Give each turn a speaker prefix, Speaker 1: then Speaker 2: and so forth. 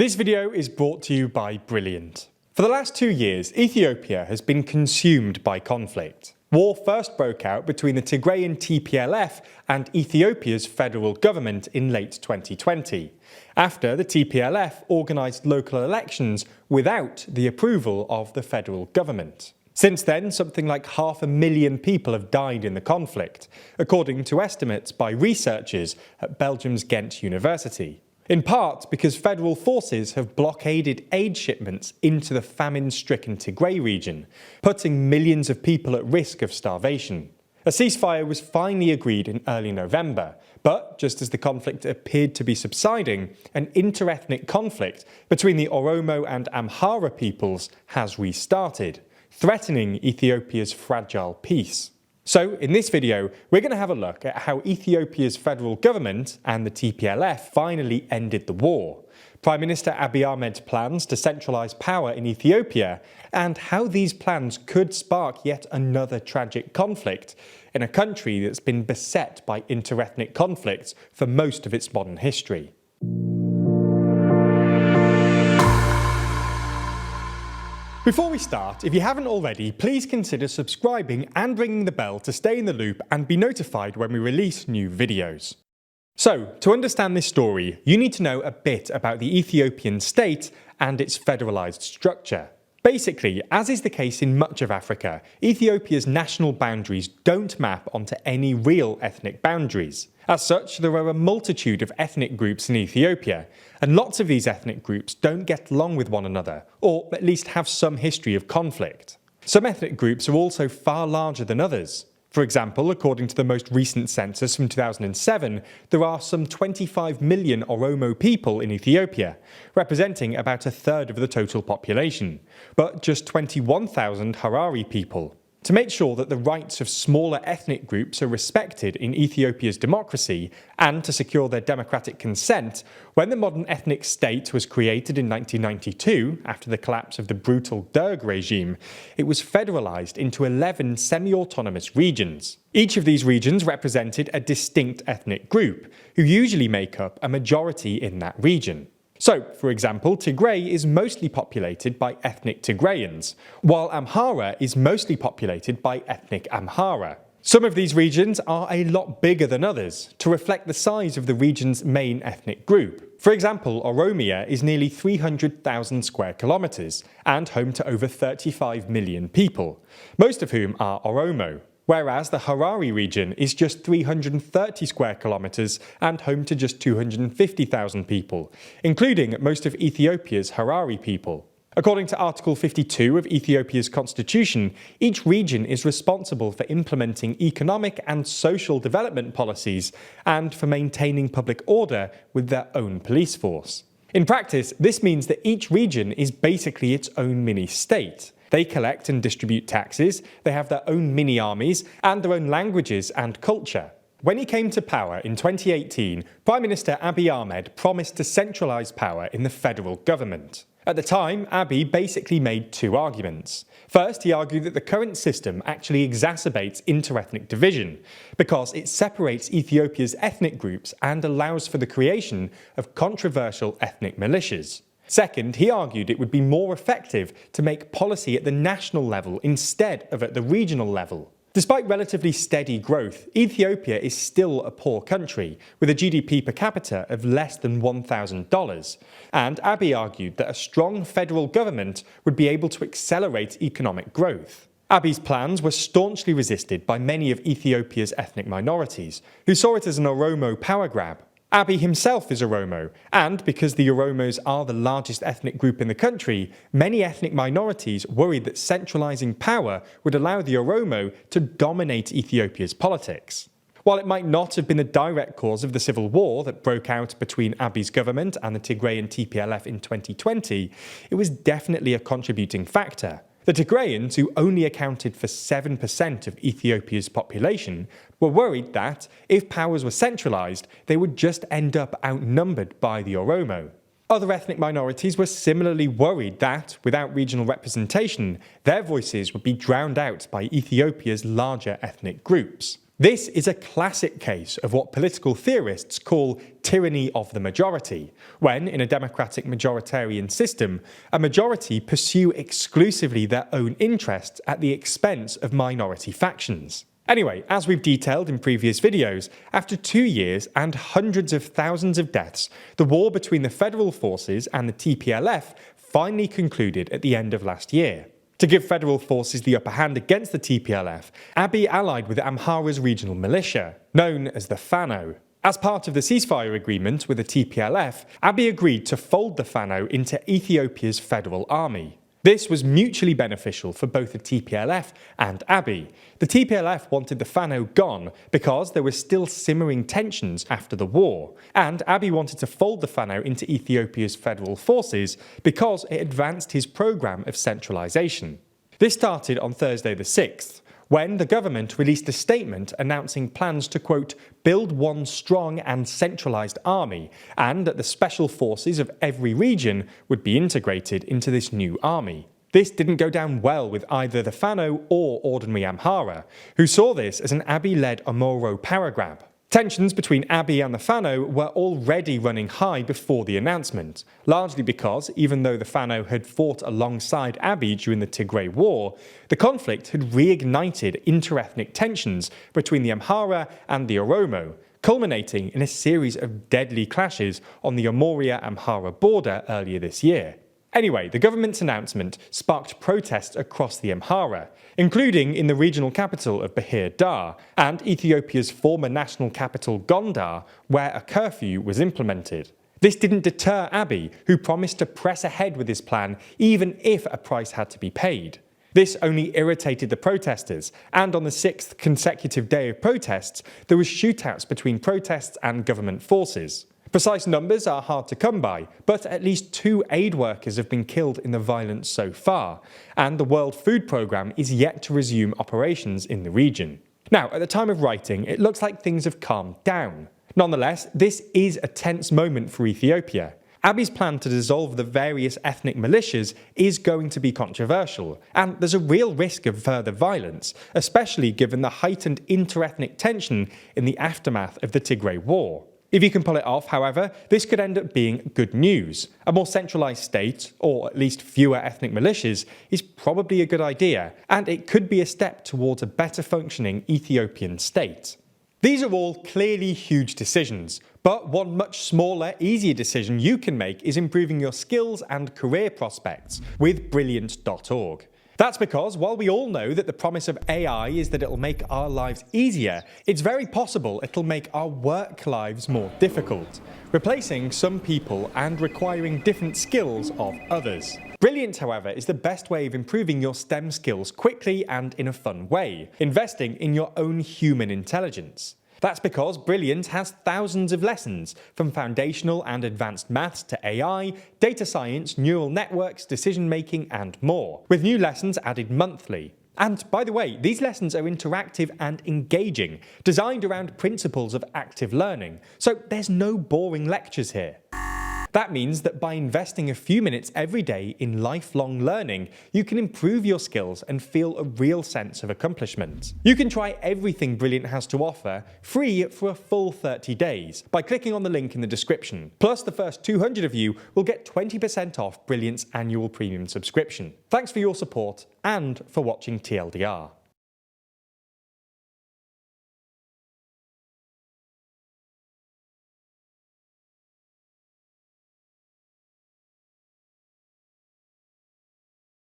Speaker 1: This video is brought to you by Brilliant. For the last 2 years, Ethiopia has been consumed by conflict. War first broke out between the Tigrayan TPLF and Ethiopia's federal government in late 2020, after the TPLF organised local elections without the approval of the federal government. Since then, something like 500,000 people have died in the conflict, according to estimates by researchers at Belgium's Ghent University. In part because federal forces have blockaded aid shipments into the famine-stricken Tigray region, putting millions of people at risk of starvation. A ceasefire was finally agreed in early November, but just as the conflict appeared to be subsiding, an interethnic conflict between the Oromo and Amhara peoples has restarted, threatening Ethiopia's fragile peace. So, in this video, we're going to have a look at how Ethiopia's federal government and the TPLF finally ended the war, Prime Minister Abiy Ahmed's plans to centralise power in Ethiopia, and how these plans could spark yet another tragic conflict in a country that's been beset by interethnic conflicts for most of its modern history. Before we start, if you haven't already, please consider subscribing and ringing the bell to stay in the loop and be notified when we release new videos. So, to understand this story, you need to know a bit about the Ethiopian state and its federalised structure. Basically, as is the case in much of Africa, Ethiopia's national boundaries don't map onto any real ethnic boundaries. As such, there are a multitude of ethnic groups in Ethiopia, and lots of these ethnic groups don't get along with one another, or at least have some history of conflict. Some ethnic groups are also far larger than others. For example, according to the most recent census from 2007, there are some 25 million Oromo people in Ethiopia, representing about a third of the total population, but just 21,000 Harari people. To make sure that the rights of smaller ethnic groups are respected in Ethiopia's democracy, and to secure their democratic consent, when the modern ethnic state was created in 1992, after the collapse of the brutal Derg regime, it was federalised into 11 semi-autonomous regions. Each of these regions represented a distinct ethnic group, who usually make up a majority in that region. So, for example, Tigray is mostly populated by ethnic Tigrayans, while Amhara is mostly populated by ethnic Amhara. Some of these regions are a lot bigger than others, to reflect the size of the region's main ethnic group. For example, Oromia is nearly 300,000 square kilometres, and home to over 35 million people, most of whom are Oromo. Whereas the Harari region is just 330 square kilometres and home to just 250,000 people, including most of Ethiopia's Harari people. According to Article 52 of Ethiopia's constitution, each region is responsible for implementing economic and social development policies and for maintaining public order with their own police force. In practice, this means that each region is basically its own mini-state. They collect and distribute taxes, they have their own mini-armies, and their own languages and culture. When he came to power in 2018, Prime Minister Abiy Ahmed promised to centralise power in the federal government. At the time, Abiy basically made two arguments. First, he argued that the current system actually exacerbates interethnic division, because it separates Ethiopia's ethnic groups and allows for the creation of controversial ethnic militias. Second, he argued it would be more effective to make policy at the national level instead of at the regional level. Despite relatively steady growth, Ethiopia is still a poor country, with a GDP per capita of less than $1,000, and Abiy argued that a strong federal government would be able to accelerate economic growth. Abiy's plans were staunchly resisted by many of Ethiopia's ethnic minorities, who saw it as an Oromo power grab. Abiy himself is Oromo, and because the Oromos are the largest ethnic group in the country, many ethnic minorities worried that centralising power would allow the Oromo to dominate Ethiopia's politics. While it might not have been the direct cause of the civil war that broke out between Abiy's government and the Tigrayan TPLF in 2020, it was definitely a contributing factor. The Tigrayans, who only accounted for 7% of Ethiopia's population, were worried that, if powers were centralised, they would just end up outnumbered by the Oromo. Other ethnic minorities were similarly worried that, without regional representation, their voices would be drowned out by Ethiopia's larger ethnic groups. This is a classic case of what political theorists call tyranny of the majority, when, in a democratic majoritarian system, a majority pursue exclusively their own interests at the expense of minority factions. Anyway, as we've detailed in previous videos, after 2 years and hundreds of thousands of deaths, the war between the federal forces and the TPLF finally concluded at the end of last year. To give federal forces the upper hand against the TPLF, Abiy allied with Amhara's regional militia, known as the Fano. As part of the ceasefire agreement with the TPLF, Abiy agreed to fold the Fano into Ethiopia's federal army. This was mutually beneficial for both the TPLF and Abiy. The TPLF wanted the Fano gone because there were still simmering tensions after the war, and Abiy wanted to fold the Fano into Ethiopia's federal forces because it advanced his programme of centralisation. This started on Thursday the 6th, when the government released a statement announcing plans to, quote, build one strong and centralised army, and that the special forces of every region would be integrated into this new army. This didn't go down well with either the Fano or ordinary Amhara, who saw this as an Abiy-led Amhara power grab. Tensions between Abiy and the Fano were already running high before the announcement, largely because, even though the Fano had fought alongside Abiy during the Tigray War, the conflict had reignited interethnic tensions between the Amhara and the Oromo, culminating in a series of deadly clashes on the Amoria-Amhara border earlier this year. Anyway, the government's announcement sparked protests across the Amhara, including in the regional capital of Bahir Dar and Ethiopia's former national capital Gondar, where a curfew was implemented. This didn't deter Abiy, who promised to press ahead with his plan even if a price had to be paid. This only irritated the protesters, and on the 6th consecutive day of protests, there was shootouts between protests and government forces. Precise numbers are hard to come by, but at least 2 aid workers have been killed in the violence so far, and the World Food Programme is yet to resume operations in the region. Now, at the time of writing, it looks like things have calmed down. Nonetheless, this is a tense moment for Ethiopia. Abiy's plan to dissolve the various ethnic militias is going to be controversial, and there's a real risk of further violence, especially given the heightened interethnic tension in the aftermath of the Tigray War. If you can pull it off, however, this could end up being good news. A more centralised state, or at least fewer ethnic militias, is probably a good idea, and it could be a step towards a better functioning Ethiopian state. These are all clearly huge decisions, but one much smaller, easier decision you can make is improving your skills and career prospects with Brilliant.org. That's because, while we all know that the promise of AI is that it'll make our lives easier, it's very possible it'll make our work lives more difficult, replacing some people and requiring different skills of others. Brilliant, however, is the best way of improving your STEM skills quickly and in a fun way, investing in your own human intelligence. That's because Brilliant has thousands of lessons, from foundational and advanced maths to AI, data science, neural networks, decision-making, and more, with new lessons added monthly. And by the way, these lessons are interactive and engaging, designed around principles of active learning, so there's no boring lectures here. That means that by investing a few minutes every day in lifelong learning, you can improve your skills and feel a real sense of accomplishment. You can try everything Brilliant has to offer, free for a full 30 days, by clicking on the link in the description. Plus, the first 200 of you will get 20% off Brilliant's annual premium subscription. Thanks for your support and for watching TLDR.